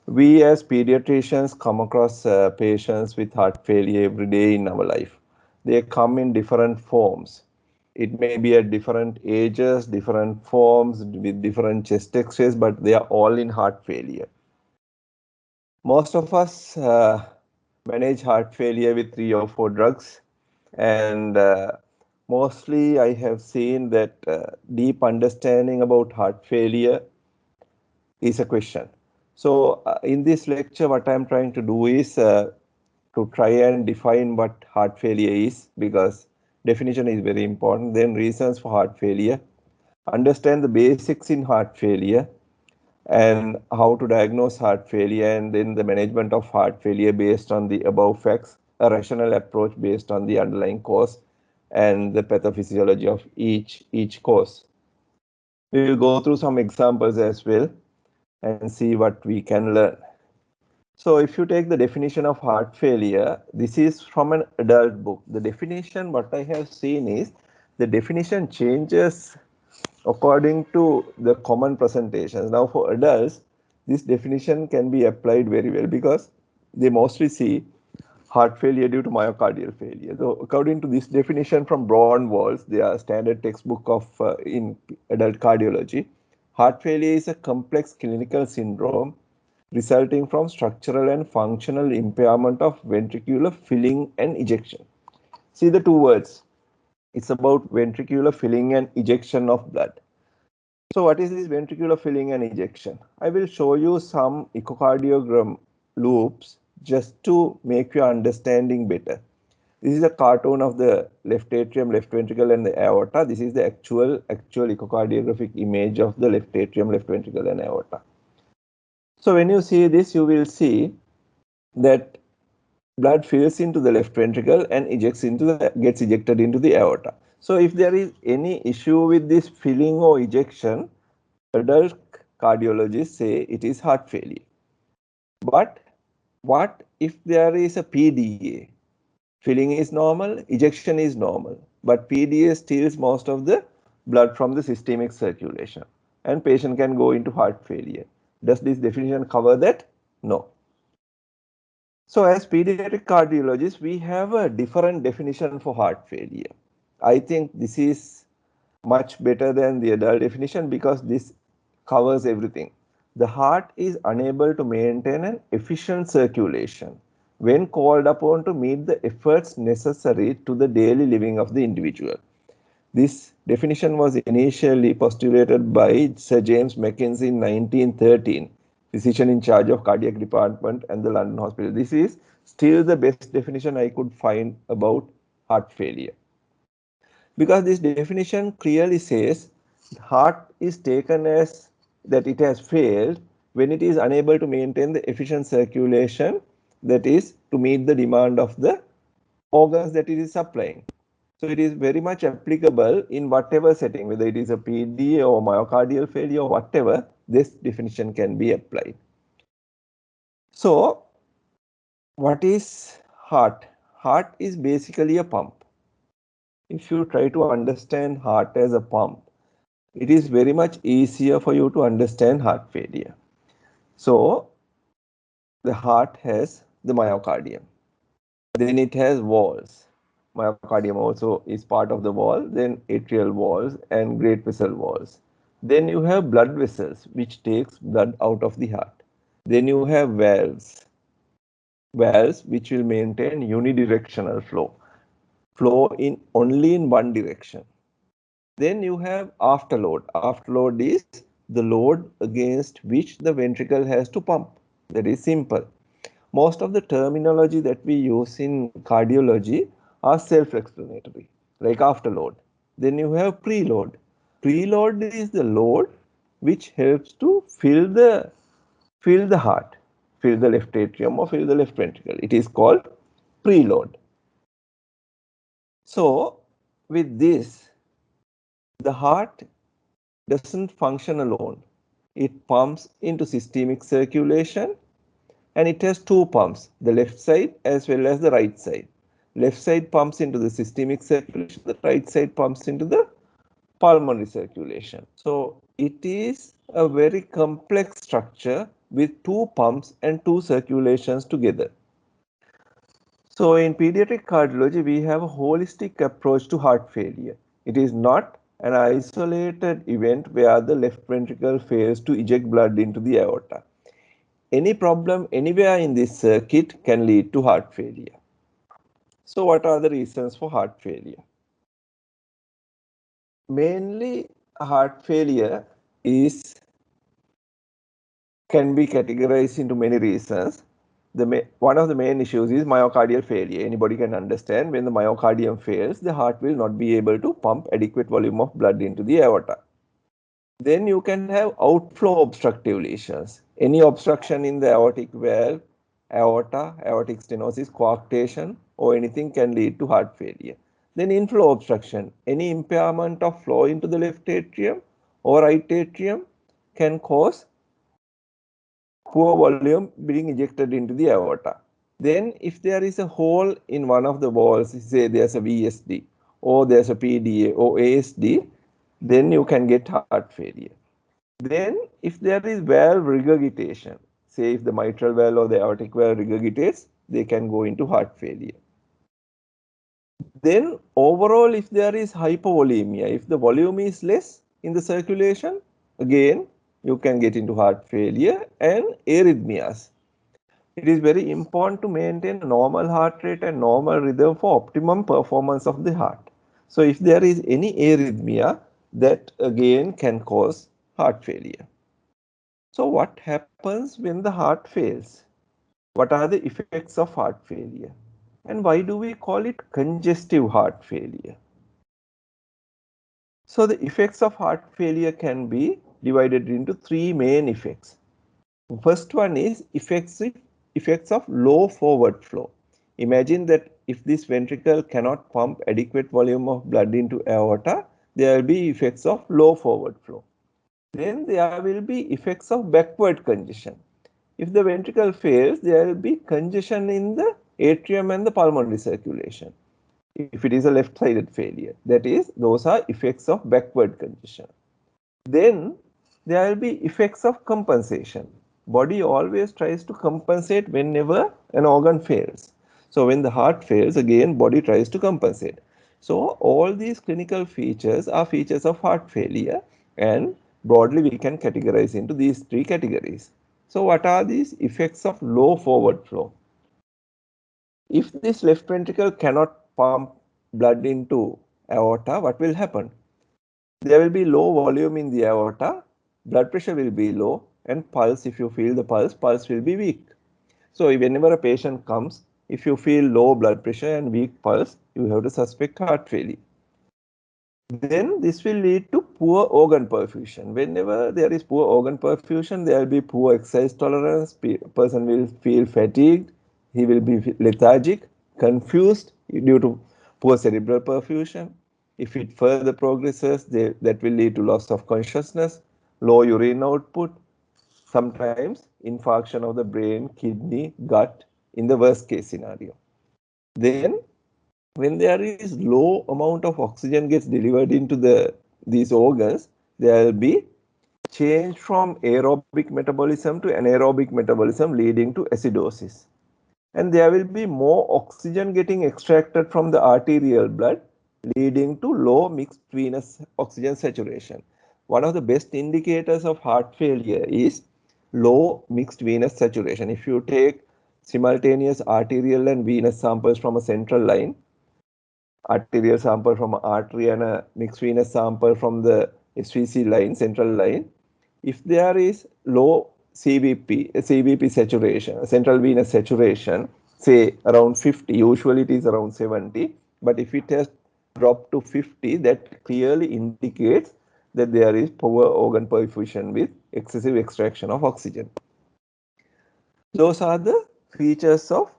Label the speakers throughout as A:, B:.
A: We as pediatricians come across patients with heart failure every day in our life. They come in different forms. It may be at different ages, different forms, with different chest x-rays, but they are all in heart failure. Most of us manage heart failure with 3 or 4 drugs, and mostly I have seen that deep understanding about heart failure is a question. So in this lecture, what I'm trying to do is to try and define what heart failure is, because definition is very important. Then reasons for heart failure, understand the basics in heart failure, and how to diagnose heart failure, and then the management of heart failure based on the above facts, a rational approach based on the underlying cause and the pathophysiology of each cause. We will go through some examples as well and see what we can learn. So if you take the definition of heart failure, this is from an adult book. The definition, what I have seen is, the definition changes according to the common presentations. Now for adults, this definition can be applied very well because they mostly see heart failure due to myocardial failure. So according to this definition from Braun-Walls, their standard textbook of in adult cardiology, heart failure is a complex clinical syndrome resulting from structural and functional impairment of ventricular filling and ejection. See the two words. It's about ventricular filling and ejection of blood. So what is this ventricular filling and ejection? I will show you some echocardiogram loops just to make your understanding better. This is a cartoon of the left atrium, left ventricle, and the aorta. This is the actual echocardiographic image of the left atrium, left ventricle, and aorta. So when you see this, you will see that blood fills into the left ventricle and gets ejected into the aorta. So if there is any issue with this filling or ejection, adult cardiologists say it is heart failure. But what if there is a PDA? Filling is normal, ejection is normal, but PDA steals most of the blood from the systemic circulation, and patient can go into heart failure. Does this definition cover that? No. So as pediatric cardiologists, we have a different definition for heart failure. I think this is much better than the adult definition because this covers everything. The heart is unable to maintain an efficient circulation when called upon to meet the efforts necessary to the daily living of the individual. This definition was initially postulated by Sir James Mackenzie in 1913, physician in charge of cardiac department at the London Hospital. This is still the best definition I could find about heart failure, because this definition clearly says heart is taken as that it has failed when it is unable to maintain the efficient circulation, that is to meet the demand of the organs that it is supplying. So it is very much applicable in whatever setting, whether it is a PDA or myocardial failure or whatever, this definition can be applied. So what is heart? Heart is basically a pump. If you try to understand heart as a pump, it is very much easier for you to understand heart failure. So the heart has the myocardium. Then it has walls. Myocardium also is part of the wall, then atrial walls and great vessel walls. Then you have blood vessels, which takes blood out of the heart. Then you have valves which will maintain unidirectional flow in only in one direction. Then you have afterload. Afterload is the load against which the ventricle has to pump. That is simple. Most of the terminology that we use in cardiology are self-explanatory, like afterload. Then you have preload. Preload is the load which helps to fill the heart, fill the left atrium or fill the left ventricle. It is called preload. So with this, the heart doesn't function alone. It pumps into systemic circulation, and it has two pumps, the left side as well as the right side. Left side pumps into the systemic circulation, the right side pumps into the pulmonary circulation. So it is a very complex structure with 2 pumps and 2 circulations together. So in pediatric cardiology, we have a holistic approach to heart failure. It is not an isolated event where the left ventricle fails to eject blood into the aorta. Any problem anywhere in this circuit can lead to heart failure. So what are the reasons for heart failure? Mainly heart failure can be categorized into many reasons. One of the main issues is myocardial failure. Anybody can understand when the myocardium fails, the heart will not be able to pump adequate volume of blood into the aorta. Then you can have outflow obstructive lesions. Any obstruction in the aortic valve, aorta, aortic stenosis, coarctation, or anything can lead to heart failure. Then inflow obstruction. Any impairment of flow into the left atrium or right atrium can cause poor volume being ejected into the aorta. Then if there is a hole in one of the walls, say there's a VSD or there's a PDA or ASD, then you can get heart failure. Then if there is valve regurgitation, say if the mitral valve or the aortic valve regurgitates, they can go into heart failure. Then overall, if there is hypovolemia, if the volume is less in the circulation, again, you can get into heart failure and arrhythmias. It is very important to maintain a normal heart rate and normal rhythm for optimum performance of the heart. So if there is any arrhythmia, that again can cause heart failure. So what happens when the heart fails? What are the effects of heart failure? And why do we call it congestive heart failure? So the effects of heart failure can be divided into 3 main effects. First one is effects of low forward flow. Imagine that if this ventricle cannot pump adequate volume of blood into aorta, there will be effects of low forward flow. Then there will be effects of backward congestion. If the ventricle fails, there will be congestion in the atrium and the pulmonary circulation. If it is a left-sided failure, that is, those are effects of backward congestion. Then there will be effects of compensation. Body always tries to compensate whenever an organ fails. So when the heart fails, again body tries to compensate. So all these clinical features are features of heart failure, and broadly we can categorize into these 3 categories. So what are these effects of low forward flow? If this left ventricle cannot pump blood into aorta, what will happen? There will be low volume in the aorta, blood pressure will be low, and pulse, if you feel the pulse will be weak. So whenever a patient comes, if you feel low blood pressure and weak pulse, you have to suspect heart failure. Then this will lead to poor organ perfusion. Whenever there is poor organ perfusion, there will be poor exercise tolerance, person will feel fatigued, he will be lethargic, confused due to poor cerebral perfusion. If it further progresses, that will lead to loss of consciousness, low urine output, sometimes infarction of the brain, kidney, gut in the worst case scenario. Then when there is low amount of oxygen gets delivered into these organs, there will be change from aerobic metabolism to anaerobic metabolism leading to acidosis. And there will be more oxygen getting extracted from the arterial blood leading to low mixed venous oxygen saturation. One of the best indicators of heart failure is low mixed venous saturation. If you take simultaneous arterial and venous samples from a central line, arterial sample from an artery and a mixed venous sample from the SVC line, central line, if there is low CVP saturation, central venous saturation, say around 50, usually it is around 70, but if it has dropped to 50, that clearly indicates that there is poor organ perfusion with excessive extraction of oxygen. Those are the features of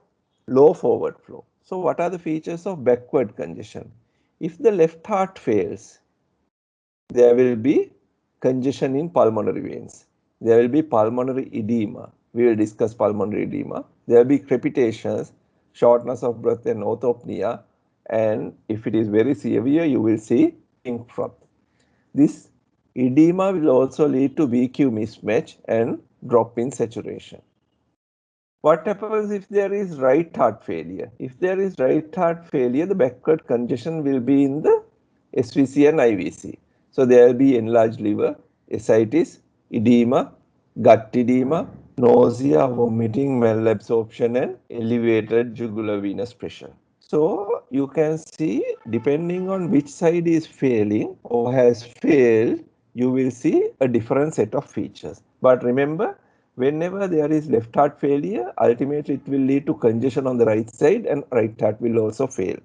A: low forward flow. So what are the features of backward congestion? If the left heart fails, there will be congestion in pulmonary veins. There will be pulmonary edema. We will discuss pulmonary edema. There will be crepitations, shortness of breath and orthopnea. And if it is very severe, you will see pink froth. This edema will also lead to VQ mismatch and drop in saturation. What happens if there is right heart failure? If there is right heart failure, the backward congestion will be in the SVC and IVC. So there will be enlarged liver, ascites, edema, gut edema, nausea, vomiting, malabsorption, and elevated jugular venous pressure. So you can see, depending on which side is failing or has failed, you will see a different set of features. But remember, whenever there is left heart failure, ultimately it will lead to congestion on the right side and right heart will also fail.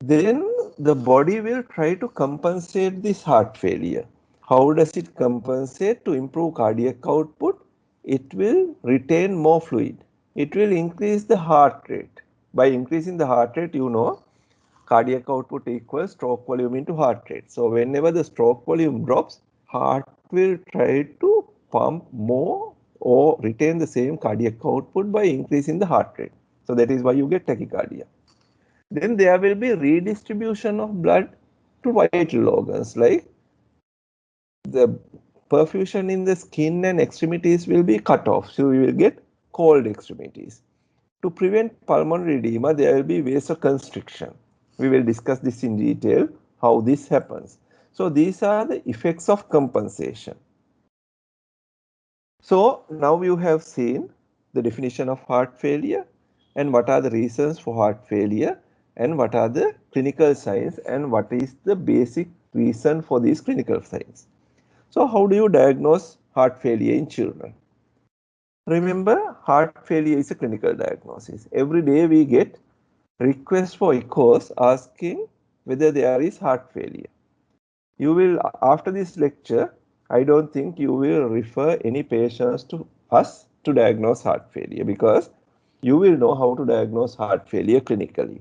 A: Then the body will try to compensate this heart failure. How does it compensate? To improve cardiac output, it will retain more fluid. It will increase the heart rate. By increasing the heart rate, you know, cardiac output equals stroke volume into heart rate. So whenever the stroke volume drops, heart will try to pump more or retain the same cardiac output by increasing the heart rate. So that is why you get tachycardia. Then there will be redistribution of blood to vital organs, like the perfusion in the skin and extremities will be cut off, so you will get cold extremities. To prevent pulmonary edema, there will be vasoconstriction. We will discuss this in detail, how this happens. So these are the effects of compensation. So now you have seen the definition of heart failure and what are the reasons for heart failure and what are the clinical signs and what is the basic reason for these clinical signs. So how do you diagnose heart failure in children? Remember, heart failure is a clinical diagnosis. Every day we get requests for echoes asking whether there is heart failure. You will, after this lecture, I don't think you will refer any patients to us to diagnose heart failure because you will know how to diagnose heart failure clinically.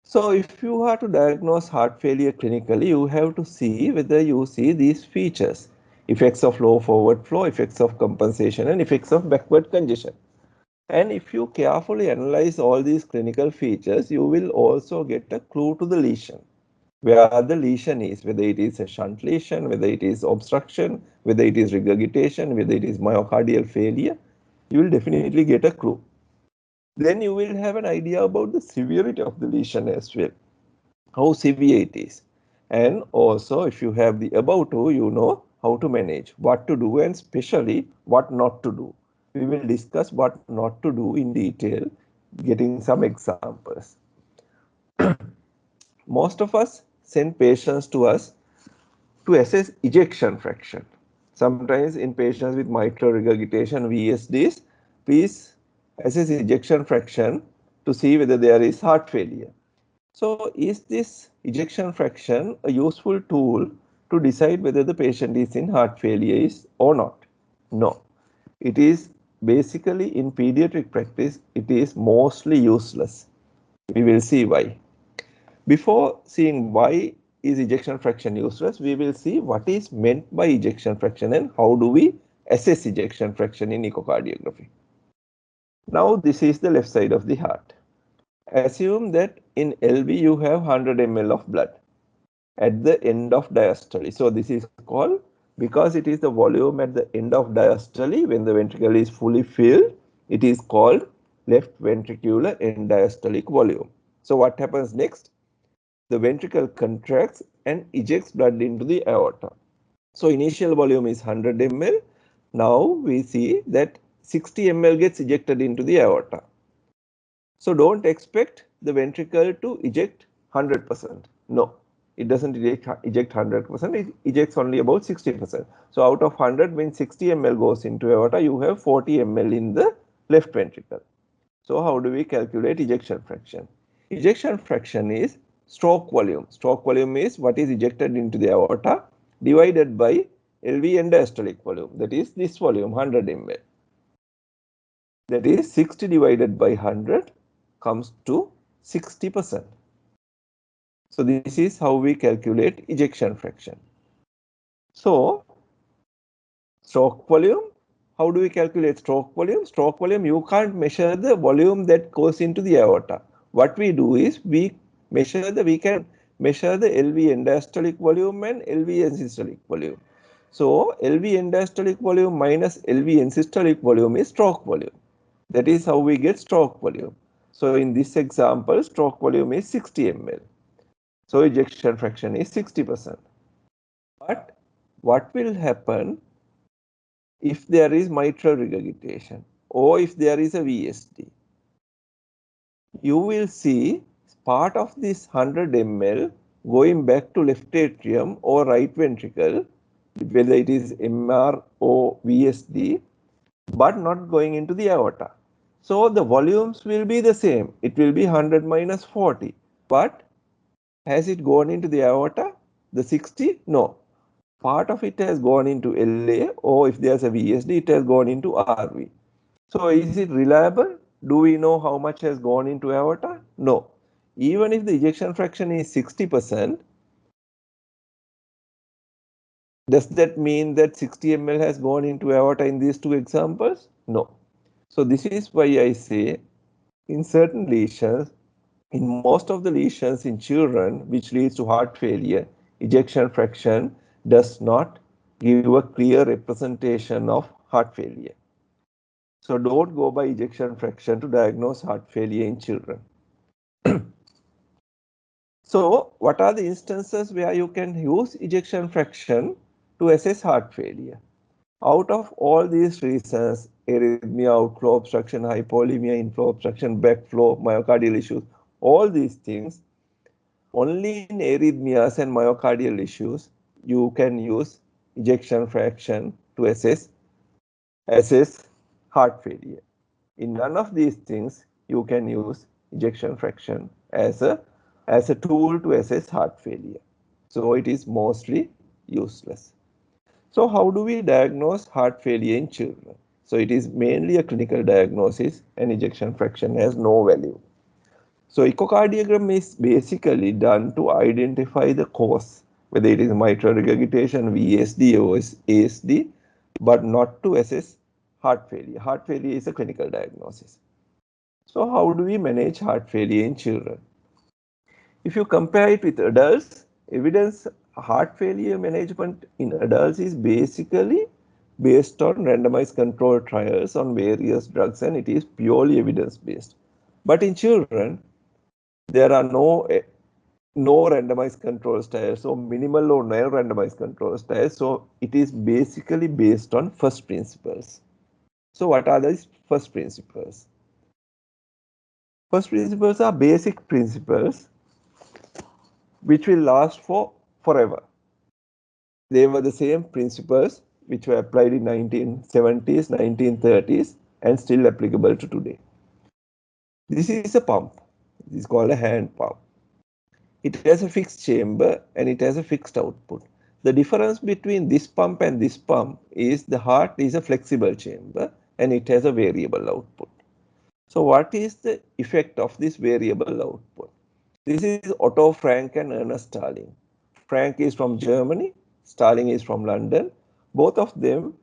A: So if you are to diagnose heart failure clinically, you have to see whether you see these features: effects of low forward flow, effects of compensation, and effects of backward congestion. And if you carefully analyze all these clinical features, you will also get a clue to the lesion, where the lesion is, whether it is a shunt lesion, whether it is obstruction, whether it is regurgitation, whether it is myocardial failure. You will definitely get a clue. Then you will have an idea about the severity of the lesion as well, how severe it is. And also, if you have the above two, you know how to manage, what to do, and especially what not to do. We will discuss what not to do in detail, getting some examples. Most of us send patients to us to assess ejection fraction. Sometimes in patients with mitral regurgitation, VSDs, please assess ejection fraction to see whether there is heart failure. So is this ejection fraction a useful tool to decide whether the patient is in heart failure or not? No. It is basically, in pediatric practice, it is mostly useless. We will see why. Before seeing why is ejection fraction useless, we will see what is meant by ejection fraction and how do we assess ejection fraction in echocardiography. Now this is the left side of the heart. Assume that in LV you have 100 ml of blood at the end of diastole. So this is called, because it is the volume at the end of diastole when the ventricle is fully filled, it is called left ventricular end diastolic volume. So what happens next? The ventricle contracts and ejects blood into the aorta. So initial volume is 100 ml. Now we see that 60 ml gets ejected into the aorta. So don't expect the ventricle to eject 100%. No, it doesn't eject 100%. It ejects only about 60%. So out of 100, when 60 ml goes into aorta, you have 40 ml in the left ventricle. So how do we calculate ejection fraction? Ejection fraction is stroke volume. Stroke volume is what is ejected into the aorta divided by LV end diastolic volume. That is this volume, 100 ml. That is 60 divided by 100 comes to 60%. So this is how we calculate ejection fraction. So stroke volume, how do we calculate stroke volume? Stroke volume, you can't measure the volume that goes into the aorta. What we do is we can measure the LV end diastolic volume and LV end systolic volume. So LV end diastolic volume minus LV end systolic volume is stroke volume. That is how we get stroke volume. So in this example, stroke volume is 60 ml. So ejection fraction is 60%. But what will happen if there is mitral regurgitation or if there is a VSD? You will see part of this 100 ml going back to left atrium or right ventricle, whether it is MR or VSD, but not going into the aorta. So the volumes will be the same. It will be 100 minus 40. But has it gone into the aorta? The 60? No. Part of it has gone into LA, or if there's a VSD, it has gone into RV. So is it reliable? Do we know how much has gone into aorta? No. Even if the ejection fraction is 60%, does that mean that 60 ml has gone into aorta in these two examples? No. So this is why I say in certain lesions, in most of the lesions in children which leads to heart failure, ejection fraction does not give a clear representation of heart failure. So don't go by ejection fraction to diagnose heart failure in children. So what are the instances where you can use ejection fraction to assess heart failure? Out of all these reasons, arrhythmia, outflow obstruction, hypovolemia, inflow obstruction, backflow, myocardial issues, all these things, only in arrhythmias and myocardial issues, you can use ejection fraction to assess heart failure. In none of these things, you can use ejection fraction as a tool to assess heart failure. So it is mostly useless. So how do we diagnose heart failure in children? So it is mainly a clinical diagnosis and ejection fraction has no value. So echocardiogram is basically done to identify the cause, whether it is mitral regurgitation, VSD or ASD, but not to assess heart failure. Heart failure is a clinical diagnosis. So how do we manage heart failure in children? If you compare it with adults, evidence heart failure management in adults is basically based on randomized controlled trials on various drugs and it is purely evidence based. But in children, there are no randomized control trials or minimal or no randomized control trials. So it is basically based on first principles. So what are these first principles? First principles are basic principles which will last for forever. They were the same principles which were applied in 1970s, 1930s and still applicable to today. This is a pump. This is called a hand pump. It has a fixed chamber and it has a fixed output. The difference between this pump and this pump is the heart is a flexible chamber and it has a variable output. So what is the effect of this variable output? This is Otto Frank and Ernest Starling. Frank is from Germany, Starling is from London. Both of them,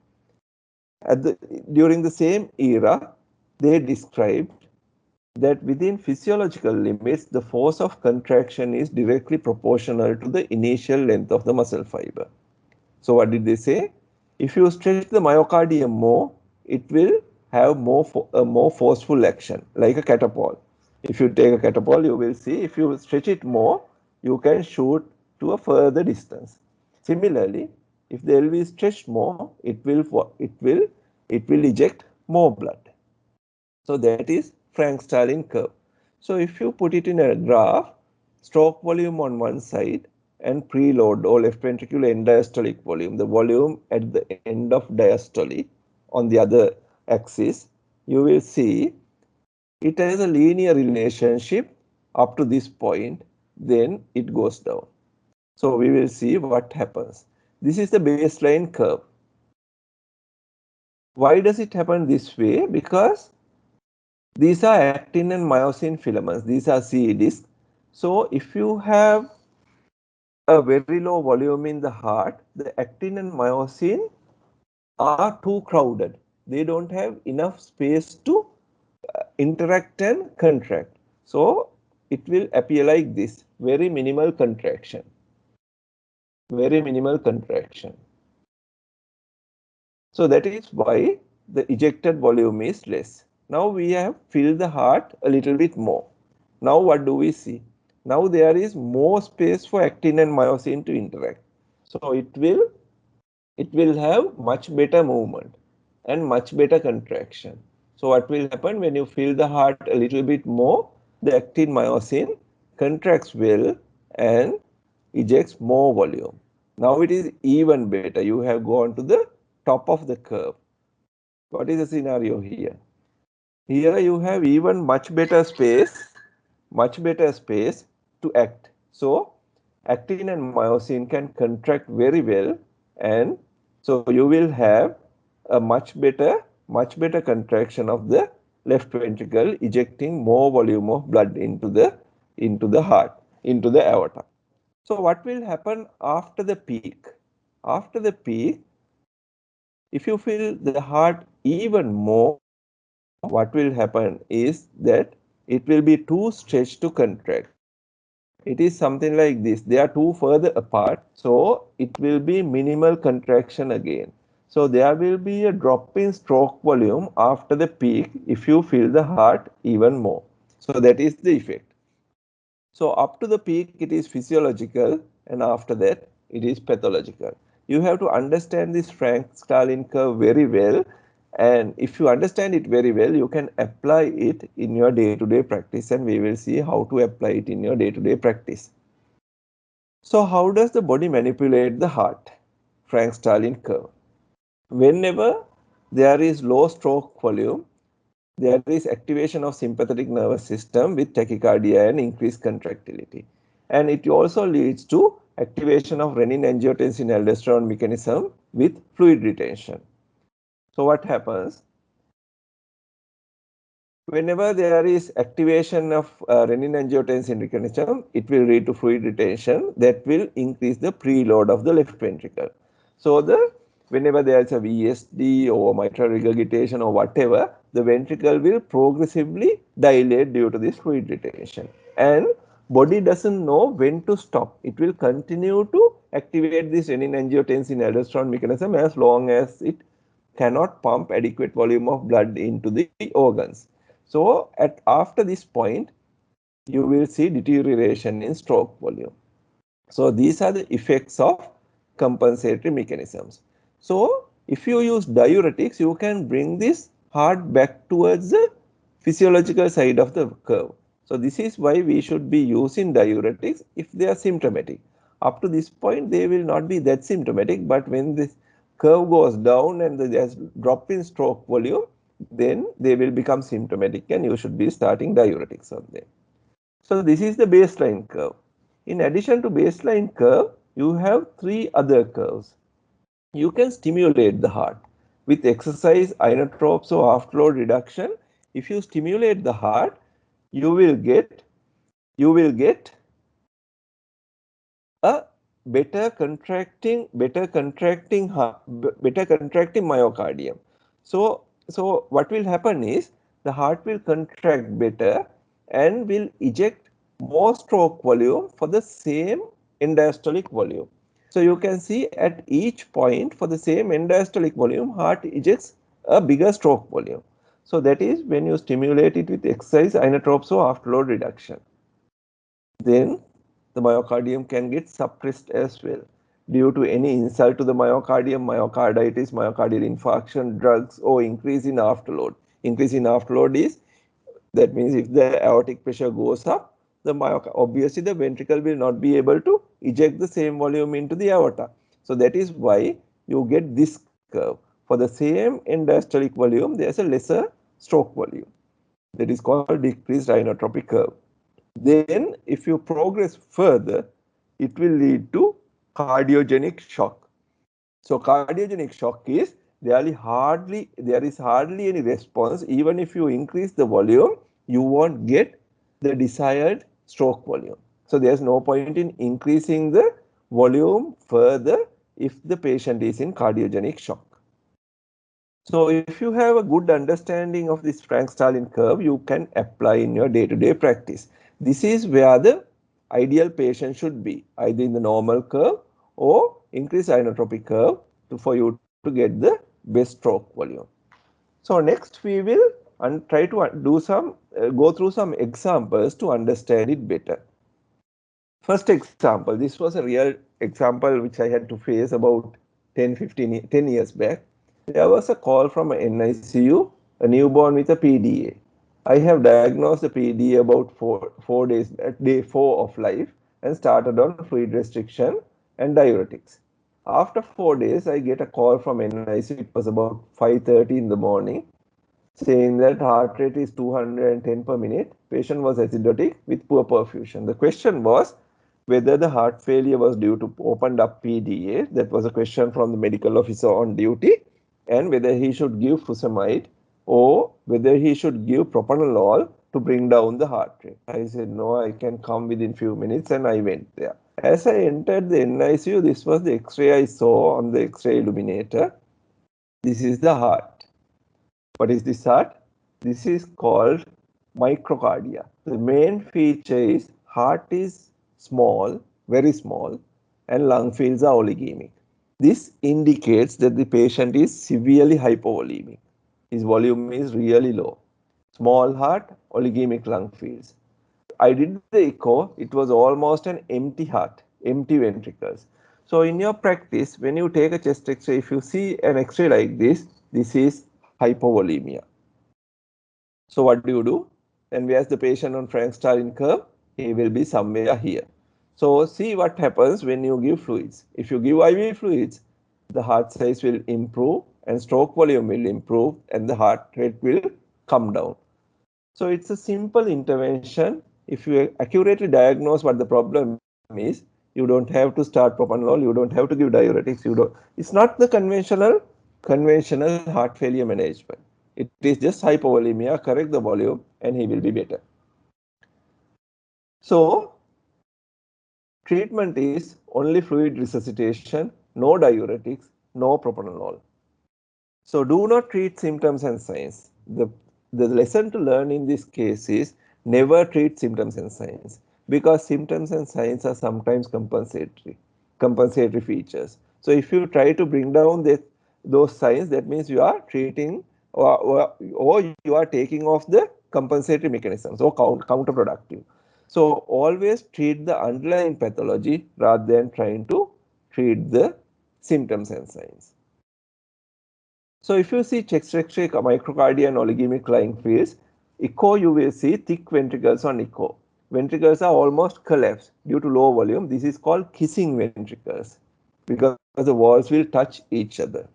A: during the same era, they described that within physiological limits, the force of contraction is directly proportional to the initial length of the muscle fiber. So what did they say? If you stretch the myocardium more, it will have more forceful action, like a catapult. If you take a catapult, you will see if you stretch it more, you can shoot to a further distance. Similarly, if the LV is stretched more, it will eject more blood. So that is Frank-Starling curve. So if you put it in a graph, stroke volume on one side and preload or left ventricular end diastolic volume, the volume at the end of diastole on the other axis, you will see it has a linear relationship up to this point, then it goes down. So we will see what happens. This is the baseline curve. Why does it happen this way? Because these are actin and myosin filaments. These are CE discs. So if you have a very low volume in the heart, the actin and myosin are too crowded. They don't have enough space to interact and contract. So it will appear like this, very minimal contraction. Very minimal contraction. So that is why the ejected volume is less. Now we have filled the heart a little bit more. Now what do we see? Now there is more space for actin and myosin to interact. So it will have much better movement and much better contraction. So what will happen when you fill the heart a little bit more, the actin myosin contracts well and ejects more volume. Now it is even better. You have gone to the top of the curve. What is the scenario here? Here you have even much better space to act. So actin and myosin can contract very well, and so you will have a much better contraction of the left ventricle, ejecting more volume of blood into the heart, into the aorta. So what will happen after the peak? After the peak, if you fill the heart even more, what will happen is that it will be too stretched to contract. It is something like this. They are too further apart, so it will be minimal contraction again. So there will be a drop in stroke volume after the peak if you fill the heart even more. So that is the effect. So up to the peak it is physiological, and after that it is pathological. You have to understand this Frank-Starling curve very well, and if you understand it very well you can apply it in your day-to-day practice, and we will see how to apply it in your day-to-day practice. So how does the body manipulate the heart? Frank-Starling curve. Whenever there is low stroke volume, there is activation of sympathetic nervous system with tachycardia and increased contractility. And it also leads to activation of renin-angiotensin-aldosterone mechanism with fluid retention. So what happens? Whenever there is activation of renin-angiotensin mechanism, it will lead to fluid retention that will increase the preload of the left ventricle. So whenever there is a VSD or mitral regurgitation or whatever, the ventricle will progressively dilate due to this fluid retention. And body doesn't know when to stop. It will continue to activate this renin-angiotensin-aldosterone mechanism as long as it cannot pump adequate volume of blood into the organs. So after this point, you will see deterioration in stroke volume. So these are the effects of compensatory mechanisms. So if you use diuretics, you can bring this heart back towards the physiological side of the curve. So this is why we should be using diuretics if they are symptomatic. Up to this point, they will not be that symptomatic, but when this curve goes down and there's drop in stroke volume, then they will become symptomatic and you should be starting diuretics on them. So this is the baseline curve. In addition to baseline curve, you have three other curves. You can stimulate the heart with exercise, inotropes or afterload reduction. If you stimulate the heart, you will get a better contracting myocardium. So what will happen is the heart will contract better and will eject more stroke volume for the same end diastolic volume. So you can see at each point for the same end diastolic volume, heart ejects a bigger stroke volume. So that is when you stimulate it with exercise, inotropes or afterload reduction. Then the myocardium can get suppressed as well due to any insult to the myocardium, myocarditis, myocardial infarction, drugs, or increase in afterload. Increase in afterload is, that means if the aortic pressure goes up, obviously the ventricle will not be able to eject the same volume into the aorta. So that is why you get this curve. For the same end diastolic volume, there is a lesser stroke volume. That is called decreased inotropic curve. Then if you progress further, it will lead to cardiogenic shock. So cardiogenic shock is there is hardly any response. Even if you increase the volume, you won't get the desired stroke volume. So there's no point in increasing the volume further if the patient is in cardiogenic shock. So if you have a good understanding of this Frank-Starling curve, you can apply in your day-to-day practice. This is where the ideal patient should be, either in the normal curve or increased inotropic curve for you to get the best stroke volume. So next we will try to do some go through some examples to understand it better. First example, this was a real example which I had to face about 10 years back. There was a call from an NICU, a newborn with a PDA. I have diagnosed the PDA about 4 days at day 4 of life and started on fluid restriction and diuretics. After 4 days, I get a call from NICU. It was about 5:30 in the morning, saying that heart rate is 210 per minute. Patient was acidotic with poor perfusion. The question was whether the heart failure was due to opened up PDA. That was a question from the medical officer on duty, and whether he should give furosemide or whether he should give propranolol to bring down the heart rate. I said, no, I can come within few minutes, and I went there. As I entered the NICU, this was the X-ray I saw on the X-ray illuminator. This is the heart. What is this heart? This is called microcardia. The main feature is heart is small, very small, and lung fields are oligemic. This indicates that the patient is severely hypovolemic. His volume is really low. Small heart, oligemic lung fields. I did the echo, it was almost an empty heart, empty ventricles. So in your practice, when you take a chest X-ray, if you see an X-ray like this is hypovolemia. So what do? And where's the patient on Frank-Starling curve? He will be somewhere here. So see what happens when you give fluids. If you give IV fluids, the heart size will improve and stroke volume will improve and the heart rate will come down. So it's a simple intervention. If you accurately diagnose what the problem is, you don't have to start propranolol, you don't have to give diuretics, it's not the conventional heart failure management. It is just hypovolemia, correct the volume, and he will be better. So treatment is only fluid resuscitation, no diuretics, no propranolol. So do not treat symptoms and signs. The lesson to learn in this case is never treat symptoms and signs, because symptoms and signs are sometimes compensatory features. So if you try to bring down those signs, that means you are treating or you are taking off the compensatory mechanisms or counterproductive. So always treat the underlying pathology rather than trying to treat the symptoms and signs. So if you see chest X-ray, microcardia and oligemic lung fields, echo you will see thick ventricles on echo. Ventricles are almost collapsed due to low volume. This is called kissing ventricles because the walls will touch each other.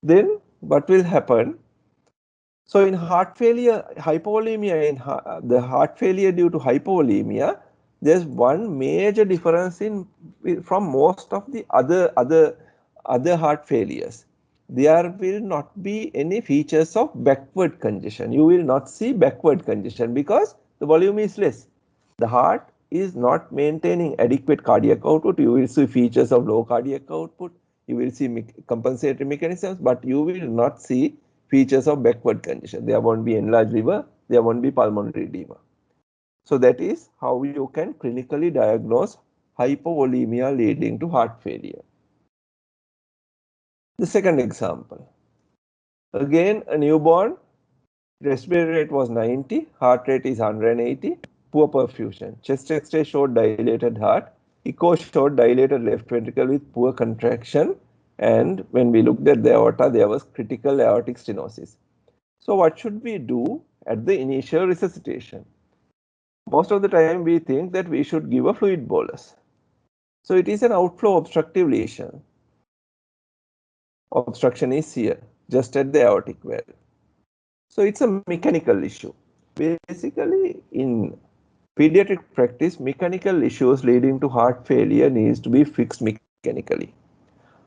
A: Then what will happen? So in heart failure, hypovolemia, the heart failure due to hypovolemia, there's one major difference from most of the other heart failures. There will not be any features of backward congestion. You will not see backward congestion because the volume is less. The heart is not maintaining adequate cardiac output. You will see features of low cardiac output. You will see compensatory mechanisms, but you will not see features of backward congestion. There won't be enlarged liver, there won't be pulmonary edema. So that is how you can clinically diagnose hypovolemia leading to heart failure. The second example. Again, a newborn, respiratory rate was 90, heart rate is 180, poor perfusion. Chest X-ray showed dilated heart, echo showed dilated left ventricle with poor contraction, and when we looked at the aorta, there was critical aortic stenosis. So what should we do at the initial resuscitation? Most of the time we think that we should give a fluid bolus. So it is an outflow obstructive lesion. Obstruction is here, just at the aortic valve. So it's a mechanical issue. Basically, in pediatric practice, mechanical issues leading to heart failure needs to be fixed mechanically.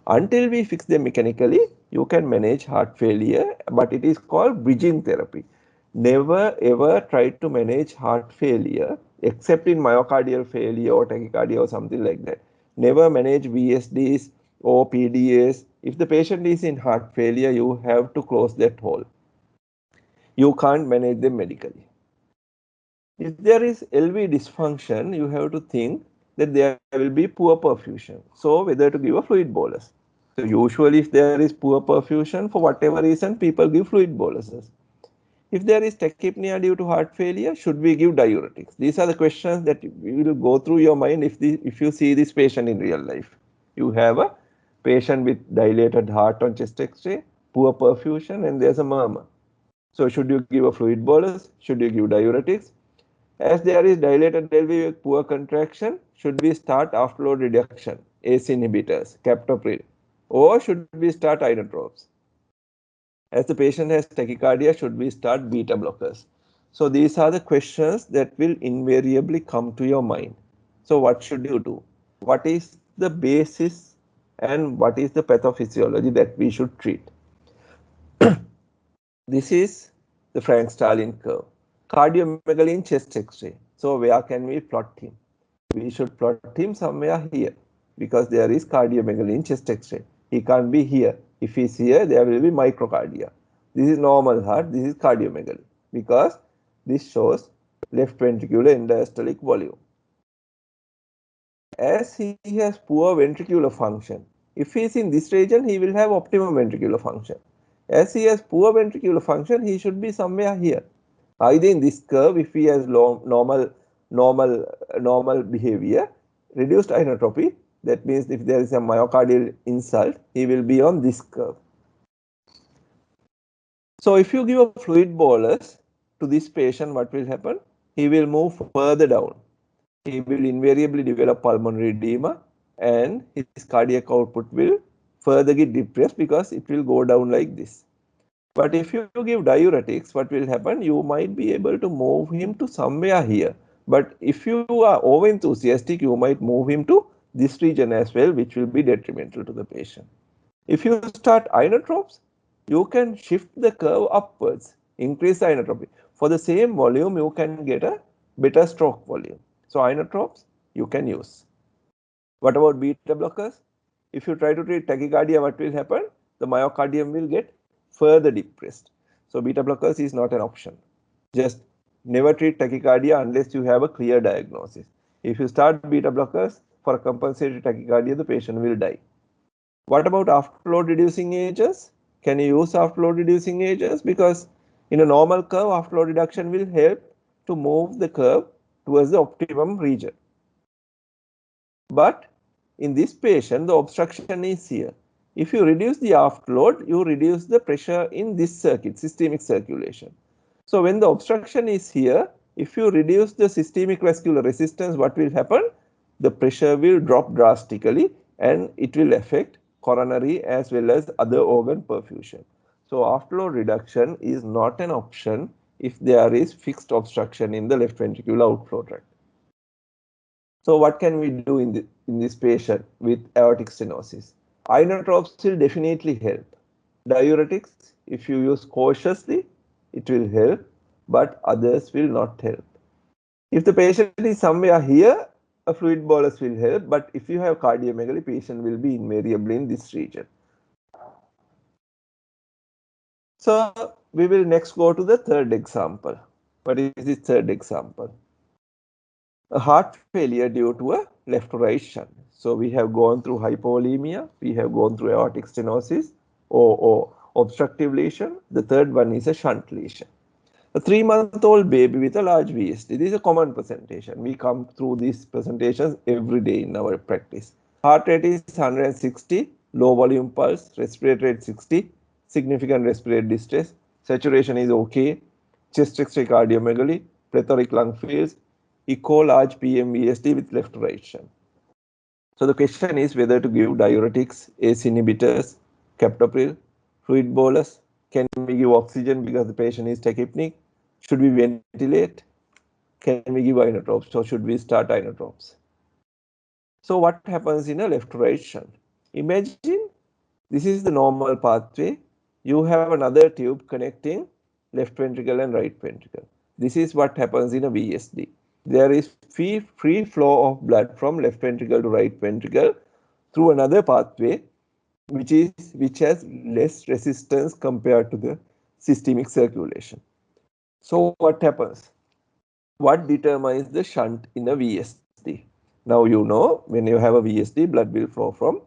A: Until we fix them mechanically, you can manage heart failure, but it is called bridging therapy. Never ever try to manage heart failure except in myocardial failure or tachycardia or something like that. Never manage VSDs or PDAs. If the patient is in heart failure, you have to close that hole. You can't manage them medically. If there is LV dysfunction, you have to think that there will be poor perfusion. So whether to give a fluid bolus. So usually if there is poor perfusion, for whatever reason, people give fluid boluses. If there is tachypnea due to heart failure, should we give diuretics? These are the questions that will go through your mind if you see this patient in real life. You have a patient with dilated heart on chest X-ray, poor perfusion, and there's a murmur. So should you give a fluid bolus? Should you give diuretics? As there is dilated LV with poor contraction, should we start afterload reduction, ACE inhibitors, captopril, or should we start inotropes? As the patient has tachycardia, should we start beta blockers? So these are the questions that will invariably come to your mind. So what should you do? What is the basis and what is the pathophysiology that we should treat? This is the Frank-Starling curve. Cardiomegaly in chest X-ray. So where can we plot him? We should plot him somewhere here because there is cardiomegaly in chest X-ray. He can't be here. If he's here, there will be microcardia. This is normal heart. This is cardiomegaly because this shows left ventricular end-diastolic volume. As he has poor ventricular function, if he is in this region, he will have optimum ventricular function. As he has poor ventricular function, he should be somewhere here. Either in this curve, if he has normal behavior, reduced inotropy, that means if there is a myocardial insult, he will be on this curve. So if you give a fluid bolus to this patient, what will happen? He will move further down. He will invariably develop pulmonary edema and his cardiac output will further get depressed because it will go down like this. But if you give diuretics, what will happen? You might be able to move him to somewhere here. But if you are over enthusiastic, you might move him to this region as well, which will be detrimental to the patient. If you start inotropes, you can shift the curve upwards, increase the inotropy. For the same volume, you can get a better stroke volume. So inotropes you can use. What about beta blockers? If you try to treat tachycardia, what will happen? The myocardium will get further depressed. So beta blockers is not an option. Just never treat tachycardia unless you have a clear diagnosis. If you start beta blockers for a compensatory tachycardia, the patient will die. What about afterload reducing agents? Can you use afterload reducing agents? Because in a normal curve, afterload reduction will help to move the curve towards the optimum region. But in this patient, the obstruction is here. If you reduce the afterload, you reduce the pressure in this circuit, systemic circulation. So when the obstruction is here, if you reduce the systemic vascular resistance, what will happen? The pressure will drop drastically and it will affect coronary as well as other organ perfusion. So afterload reduction is not an option if there is fixed obstruction in the left ventricular outflow tract. So what can we do in this patient with aortic stenosis? Inotropes will definitely help. Diuretics, if you use cautiously, it will help, but others will not help. If the patient is somewhere here, a fluid bolus will help, but if you have cardiomegaly, patient will be invariably in this region. So we will next go to the third example. What is the third example? A heart failure due to a left to right shunt. So we have gone through hypovolemia, we have gone through aortic stenosis or obstructive lesion. The third one is a shunt lesion. A 3-month-old baby with a large VSD. This is a common presentation. We come through these presentations every day in our practice. Heart rate is 160, low volume pulse, respiratory rate 60, significant respiratory distress, saturation is okay, chest X-ray cardiomegaly, plethoric lung fields, echo large PMVSD with left to right shunt. So the question is whether to give diuretics, ACE inhibitors, captopril, fluid bolus. Can we give oxygen because the patient is tachypnic? Should we ventilate? Can we give inotropes or should we start inotropes? So what happens in a left to right shunt? Imagine this is the normal pathway. You have another tube connecting left ventricle and right ventricle. This is what happens in a VSD. There is free flow of blood from left ventricle to right ventricle through another pathway which has less resistance compared to the systemic circulation. So what happens? What determines the shunt in a VSD? Now you know when you have a VSD, blood will flow from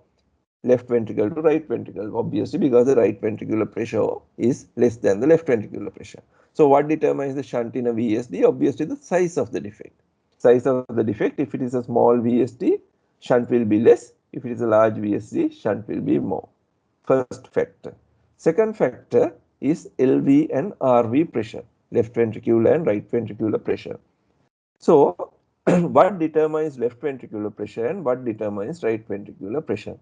A: left ventricle to right ventricle, obviously because the right ventricular pressure is less than the left ventricular pressure. So what determines the shunt in a VSD? Obviously the size of the defect. Size of the defect, if it is a small VSD, shunt will be less. If it is a large VSD, shunt will be more. First factor. Second factor is LV and RV pressure, left ventricular and right ventricular pressure. So what determines left ventricular pressure and what determines right ventricular pressure?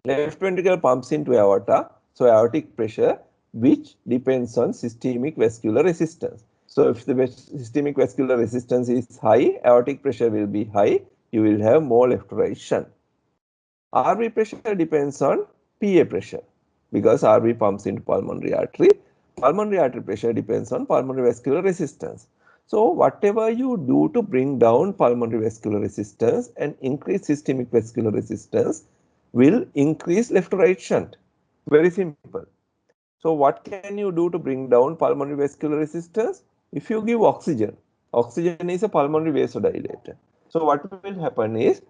A: Left ventricle pumps into aorta, so aortic pressure, which depends on systemic vascular resistance. So if the systemic vascular resistance is high, aortic pressure will be high, you will have more left to right shunt. RV pressure depends on PA pressure because RV pumps into pulmonary artery. Pulmonary artery pressure depends on pulmonary vascular resistance. So whatever you do to bring down pulmonary vascular resistance and increase systemic vascular resistance will increase left to right shunt. Very simple. So what can you do to bring down pulmonary vascular resistance? If you give oxygen, oxygen is a pulmonary vasodilator. So what will happen is,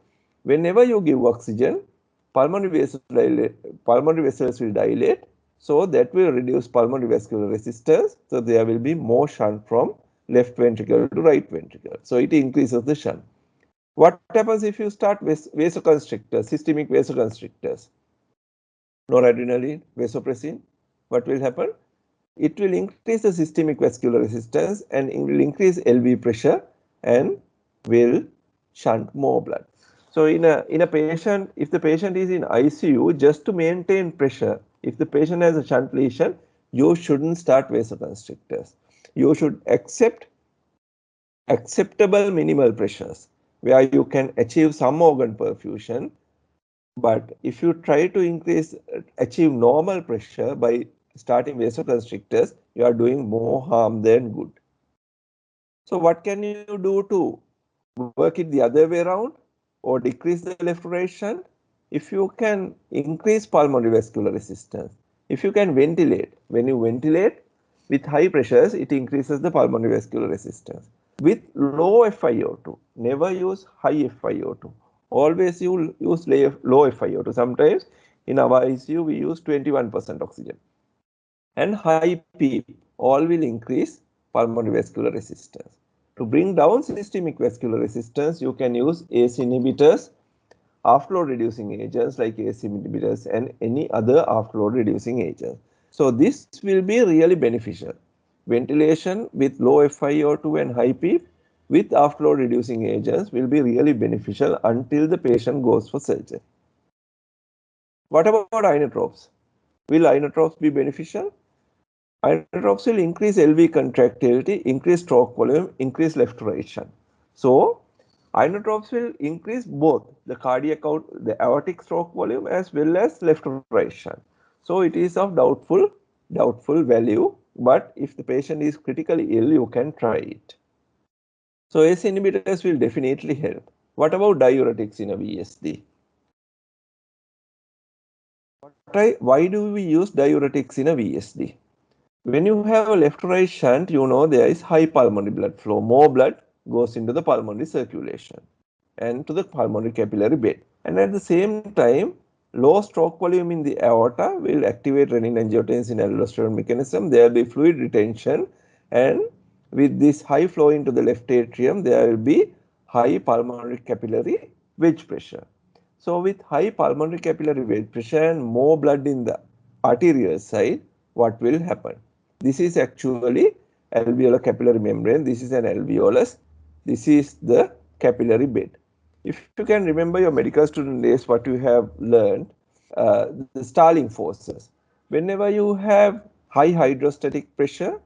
A: whenever you give oxygen, pulmonary vessels will dilate. So that will reduce pulmonary vascular resistance. So there will be more shunt from left ventricle to right ventricle. So it increases the shunt. What happens if you start vasoconstrictors, systemic vasoconstrictors? Noradrenaline, vasopressin, what will happen? It will increase the systemic vascular resistance and it will increase LV pressure and will shunt more blood. So in a patient, if the patient is in ICU, just to maintain pressure, if the patient has a shunt lesion, you shouldn't start vasoconstrictors. You should accept acceptable minimal pressures where you can achieve some organ perfusion. But if you try to achieve normal pressure by starting vasoconstrictors, you are doing more harm than good. So what can you do to work it the other way around or decrease the left right shunt? If you can increase pulmonary vascular resistance, if you can ventilate, when you ventilate with high pressures, it increases the pulmonary vascular resistance. With low FiO2, never use high FiO2. Always you use low FiO2. Sometimes in our ICU, we use 21% oxygen. And high PEEP, all will increase pulmonary vascular resistance. To bring down systemic vascular resistance, you can use ACE inhibitors, afterload reducing agents like ACE inhibitors and any other afterload reducing agents. So this will be really beneficial. Ventilation with low FiO2 and high PEEP with afterload reducing agents will be really beneficial until the patient goes for surgery. What about inotropes? Will inotropes be beneficial? Inotropes will increase LV contractility, increase stroke volume, increase left to right shunt. So inotropes will increase both the the aortic stroke volume as well as left to right shunt. So it is of doubtful value, but if the patient is critically ill, you can try it. So ACE inhibitors will definitely help. What about diuretics in a VSD? Why do we use diuretics in a VSD? When you have a left to right shunt, you know there is high pulmonary blood flow. More blood goes into the pulmonary circulation and to the pulmonary capillary bed. And at the same time, low stroke volume in the aorta will activate renin-angiotensin aldosterone mechanism. There will be fluid retention, and with this high flow into the left atrium, there will be high pulmonary capillary wedge pressure. So with high pulmonary capillary wedge pressure and more blood in the arterial side, what will happen? This is actually alveolar capillary membrane. This is an alveolus. This is the capillary bed. If you can remember your medical student days, what you have learned, the Starling forces. Whenever you have high hydrostatic pressure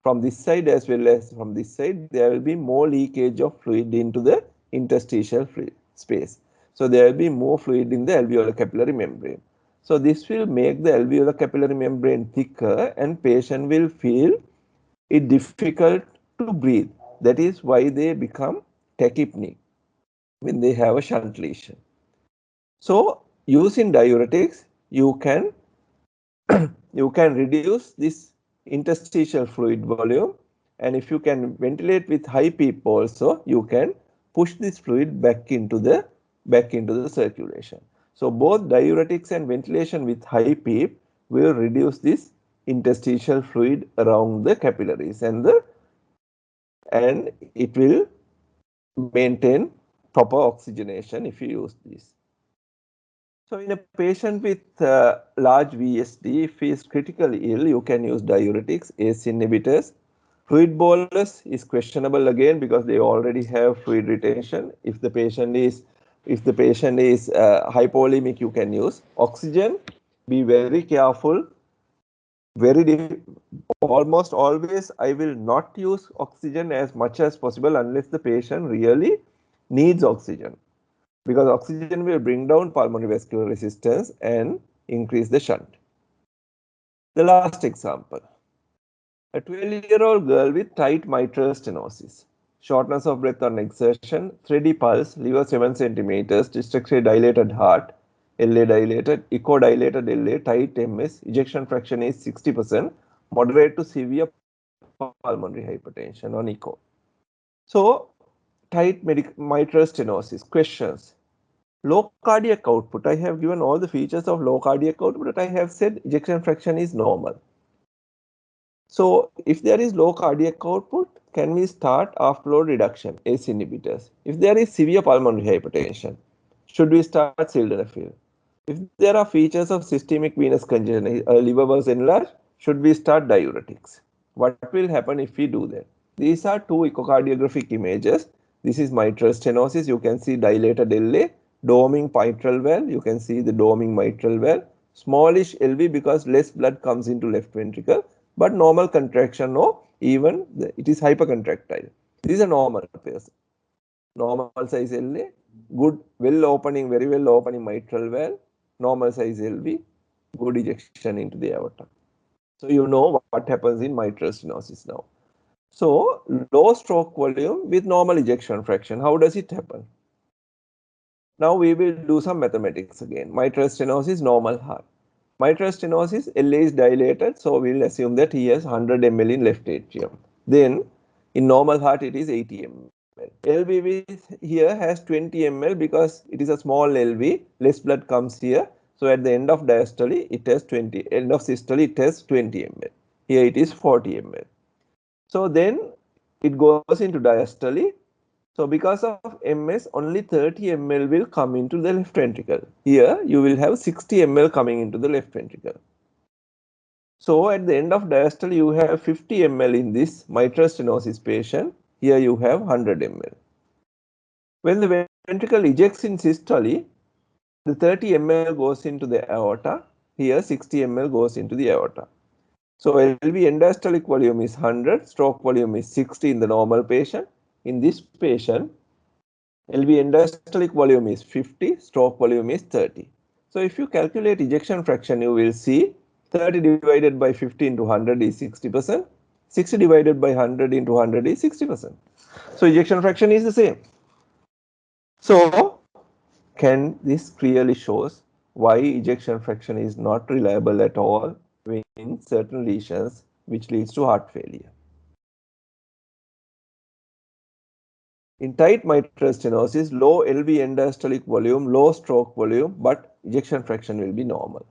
A: from this side as well as from this side, there will be more leakage of fluid into the interstitial space. So there will be more fluid in the alveolar capillary membrane. So this will make the alveolar capillary membrane thicker and patient will feel it difficult to breathe. That is why they become tachypneic when they have a shunt lesion. So using diuretics, you can reduce this interstitial fluid volume, and if you can ventilate with high PEEP also, you can push this fluid back into the circulation. So both diuretics and ventilation with high PEEP will reduce this interstitial fluid around the capillaries and it will maintain proper oxygenation if you use this. So in a patient with large VSD, if he is critically ill, you can use diuretics, ACE inhibitors. Fluid bolus is questionable again because they already have fluid retention. If the patient is hypolimic, you can use oxygen. Be very careful. Almost always I will not use oxygen as much as possible unless the patient really needs oxygen, because oxygen will bring down pulmonary vascular resistance and increase the shunt. The last example, a 12-year-old girl with tight mitral stenosis, shortness of breath on exertion, thready pulse, liver 7 centimeters, districtually dilated heart, LA dilated, echo dilated LA, tight MS, ejection fraction is 60%, moderate to severe pulmonary hypertension on echo. So, tight mitral stenosis, questions. Low cardiac output, I have given all the features of low cardiac output, but I have said ejection fraction is normal. So if there is low cardiac output, can we start afterload reduction, ACE inhibitors? If there is severe pulmonary hypertension, should we start sildenafil? If there are features of systemic venous congestion, liver was enlarged, should we start diuretics? What will happen if we do that? These are two echocardiographic images. This is mitral stenosis. You can see dilated LA, doming mitral valve. You can see the doming mitral valve. Smallish LV because less blood comes into left ventricle, but normal contraction, no, even it is hypercontractile. This is a normal person. Normal size LA, good, well opening, very well opening mitral valve, normal size LV, good ejection into the aorta. So you know what happens in mitral stenosis now. So low stroke volume with normal ejection fraction, how does it happen? Now we will do some mathematics again. Mitral stenosis, normal heart. Mitral stenosis, LA is dilated, so we will assume that he has 100 ml in left atrium. Then in normal heart it is 80 ml. LV here has 20 ml because it is a small LV, less blood comes here. So at the end of diastole it has 20, end of systole it has 20 ml. Here it is 40 ml. So then it goes into diastole. So because of MS, only 30 ml will come into the left ventricle. Here you will have 60 ml coming into the left ventricle. So at the end of diastole, you have 50 ml in this mitral stenosis patient. Here you have 100 ml. When the ventricle ejects in systole, the 30 ml goes into the aorta. Here 60 ml goes into the aorta. So LV end diastolic volume is 100, stroke volume is 60 in the normal patient. In this patient, LV end diastolic volume is 50, stroke volume is 30. So if you calculate ejection fraction, you will see 30 divided by 50 into 100 is 60%. 60 divided by 100 into 100 is 60%. So ejection fraction is the same. So can this clearly shows why ejection fraction is not reliable at all in certain lesions which leads to heart failure. In tight mitral stenosis, low LV end diastolic volume, low stroke volume, but ejection fraction will be normal.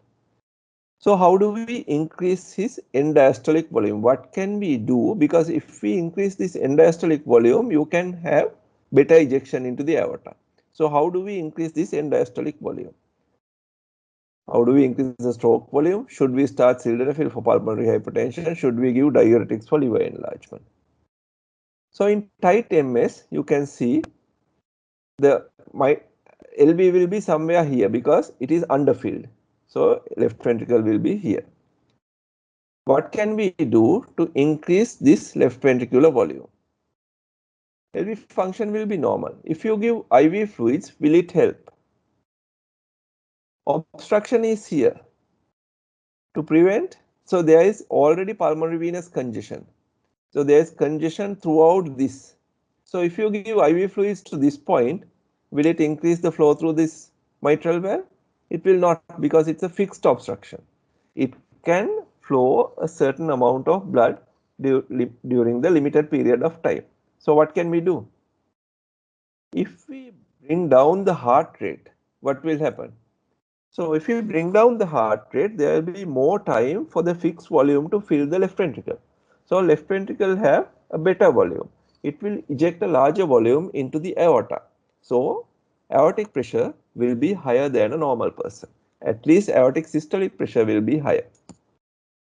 A: So how do we increase his end diastolic volume? What can we do? Because if we increase this end diastolic volume, you can have better ejection into the aorta. So how do we increase this end diastolic volume? How do we increase the stroke volume? Should we start sildenafil for pulmonary hypertension? Should we give diuretics for liver enlargement? So in tight MS, you can see my LV will be somewhere here because it is underfilled. So left ventricle will be here. What can we do to increase this left ventricular volume? LV function will be normal. If you give IV fluids, will it help? Obstruction is here. To prevent, so there is already pulmonary venous congestion. So there is congestion throughout this. So if you give IV fluids to this point, will it increase the flow through this mitral valve? It will not, because it's a fixed obstruction. It can flow a certain amount of blood during the limited period of time. So what can we do? If we bring down the heart rate, what will happen? So if you bring down the heart rate, there will be more time for the fixed volume to fill the left ventricle. So left ventricle have a better volume. It will eject a larger volume into the aorta. So aortic pressure will be higher than a normal person. At least aortic systolic pressure will be higher.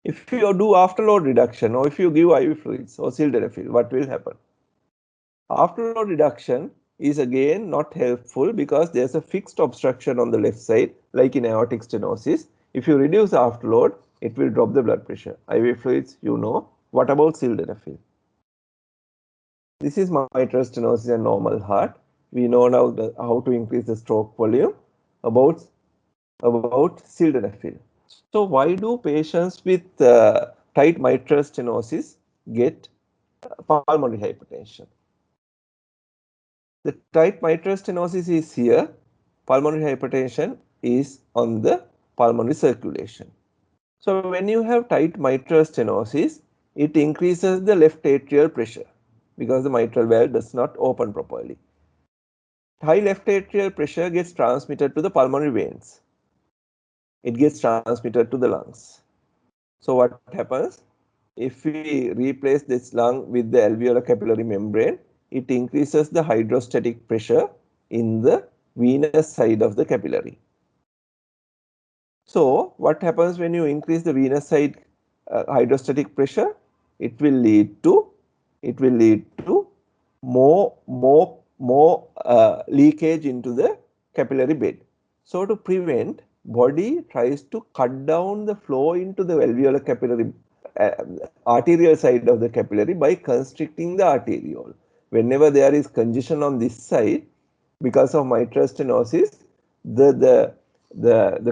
A: If you do afterload reduction or if you give IV fluids or sildenafil, what will happen? Afterload reduction is again not helpful because there's a fixed obstruction on the left side, like in aortic stenosis. If you reduce afterload, it will drop the blood pressure. IV fluids, you know. What about sildenafil? This is mitral stenosis and normal heart. We know now how to increase the stroke volume. About sildenafil. So why do patients with tight mitral stenosis get pulmonary hypertension? The tight mitral stenosis is here. Pulmonary hypertension is on the pulmonary circulation. So when you have tight mitral stenosis, it increases the left atrial pressure because the mitral valve does not open properly. High left atrial pressure gets transmitted to the pulmonary veins. It gets transmitted to the lungs. So what happens? If we replace this lung with the alveolar capillary membrane, it increases the hydrostatic pressure in the venous side of the capillary. So what happens when you increase the venous side hydrostatic pressure? It will lead to more leakage into the capillary bed. So to prevent, body tries to cut down the flow into the alveolar capillary uh, arterial side of the capillary by constricting the arteriole. Whenever there is congestion on this side because of mitral stenosis, the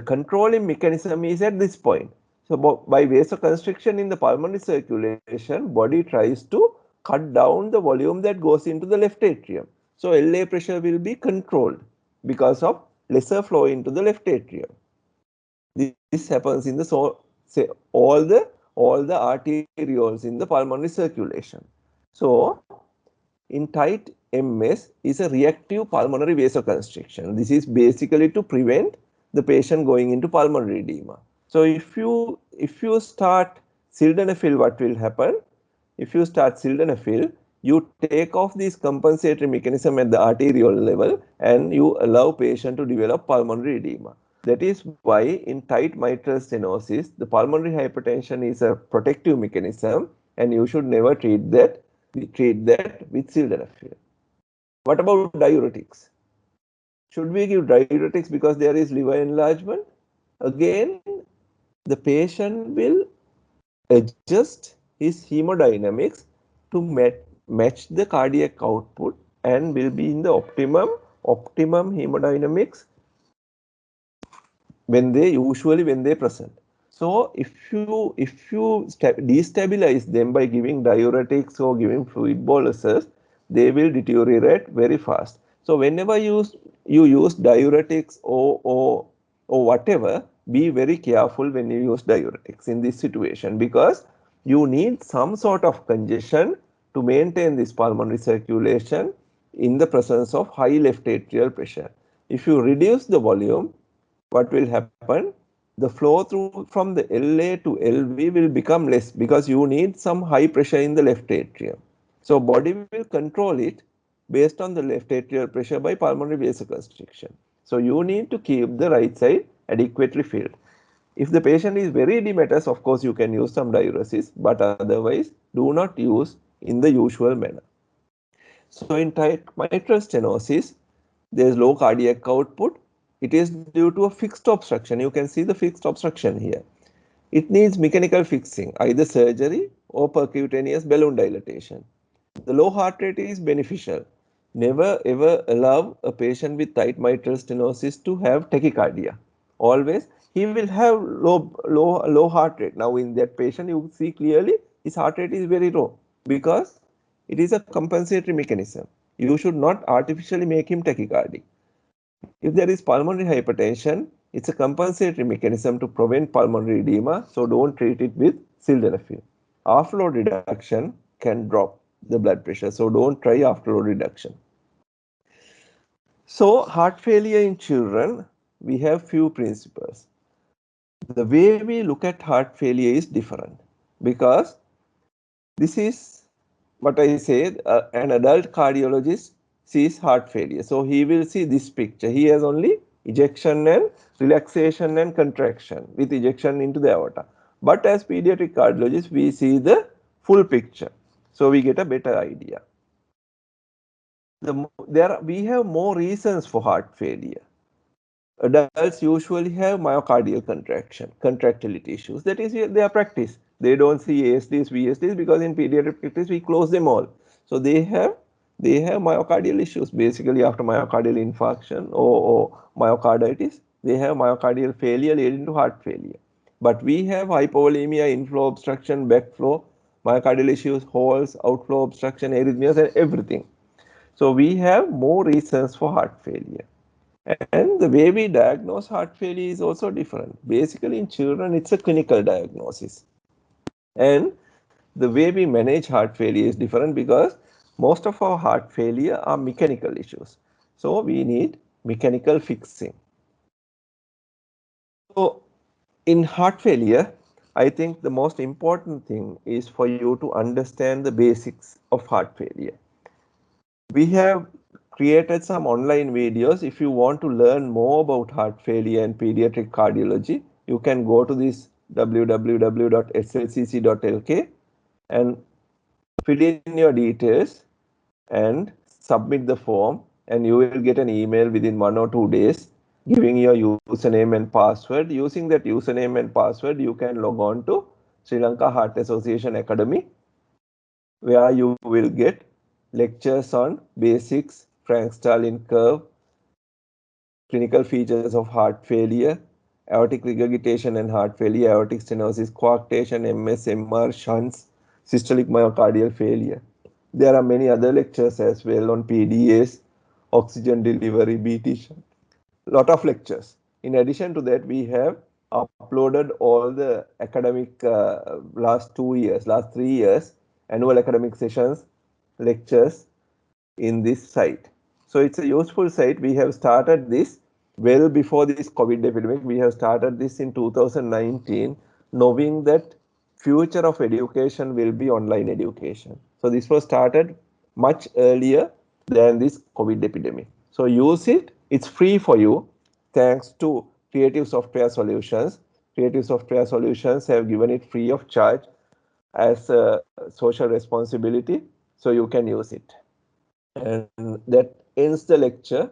A: controlling mechanism is at this point. So by vasoconstriction in the pulmonary circulation, body tries to cut down the volume that goes into the left atrium. So LA pressure will be controlled because of lesser flow into the left atrium. This happens in the say all the arterioles in the pulmonary circulation. So in tight MS is a reactive pulmonary vasoconstriction. This is basically to prevent the patient going into pulmonary edema. So if you start sildenafil, what will happen? If you start sildenafil, you take off this compensatory mechanism at the arterial level and you allow patient to develop pulmonary edema. That is why in tight mitral stenosis, the pulmonary hypertension is a protective mechanism and you should never treat that with sildenafil. What about diuretics? Should we give diuretics because there is liver enlargement? Again, the patient will adjust his hemodynamics to match the cardiac output and will be in the optimum hemodynamics when they present. So if you destabilize them by giving diuretics or giving fluid boluses, they will deteriorate very fast. So whenever you use diuretics or whatever, be very careful when you use diuretics in this situation because you need some sort of congestion to maintain this pulmonary circulation in the presence of high left atrial pressure. If you reduce the volume, what will happen? The flow through from the LA to LV will become less because you need some high pressure in the left atrium. So body will control it based on the left atrial pressure by pulmonary vasoconstriction. So you need to keep the right side adequately filled. If the patient is very edematous, of course you can use some diuresis, but otherwise do not use in the usual manner. So in tight mitral stenosis, there is low cardiac output. It is due to a fixed obstruction. You can see the fixed obstruction here. It needs mechanical fixing, either surgery or percutaneous balloon dilatation. The low heart rate is beneficial. Never ever allow a patient with tight mitral stenosis to have tachycardia. Always he will have low heart rate. Now in that patient you see clearly his heart rate is very low because it is a compensatory mechanism. You should not artificially make him tachycardic. If there is pulmonary hypertension, it's a compensatory mechanism to prevent pulmonary edema, so don't treat it with sildenafil. Afterload reduction can drop the blood pressure, so don't try afterload reduction. So heart failure in children, we have few principles. The way we look at heart failure is different because this is what I said, an adult cardiologist sees heart failure. So he will see this picture. He has only ejection and relaxation and contraction with ejection into the aorta. But as pediatric cardiologists, we see the full picture. So we get a better idea. We have more reasons for heart failure. Adults usually have myocardial contraction, contractility issues. That is their practice. They don't see ASDs, VSDs because in pediatric practice we close them all. So they have myocardial issues basically after myocardial infarction or myocarditis. They have myocardial failure leading to heart failure. But we have hypovolemia, inflow obstruction, backflow, myocardial issues, holes, outflow obstruction, arrhythmias, and everything. So we have more reasons for heart failure. And the way we diagnose heart failure is also different. Basically, in children, it's a clinical diagnosis. And the way we manage heart failure is different because most of our heart failure are mechanical issues. So we need mechanical fixing. So in heart failure, I think the most important thing is for you to understand the basics of heart failure. We have created some online videos. If you want to learn more about heart failure and pediatric cardiology, you can go to this www.slcc.lk and fill in your details and submit the form, and you will get an email within 1 or 2 days giving your username and password. Using that username and password, you can log on to Sri Lanka Heart Association Academy, where you will get lectures on basics, Frank-Starling curve, clinical features of heart failure, aortic regurgitation and heart failure, aortic stenosis, coarctation, MS, MR, shunts, systolic myocardial failure. There are many other lectures as well on PDAs, oxygen delivery, BT shunt, lot of lectures. In addition to that, we have uploaded all the academic last 3 years, annual academic sessions, lectures in this site. So it's a useful site. We have started this well before this COVID epidemic. We have started this in 2019, knowing that future of education will be online education. So this was started much earlier than this COVID epidemic. So use it. It's free for you thanks to Creative Software Solutions. Creative Software Solutions have given it free of charge as a social responsibility, so you can use it. And that ends the lecture.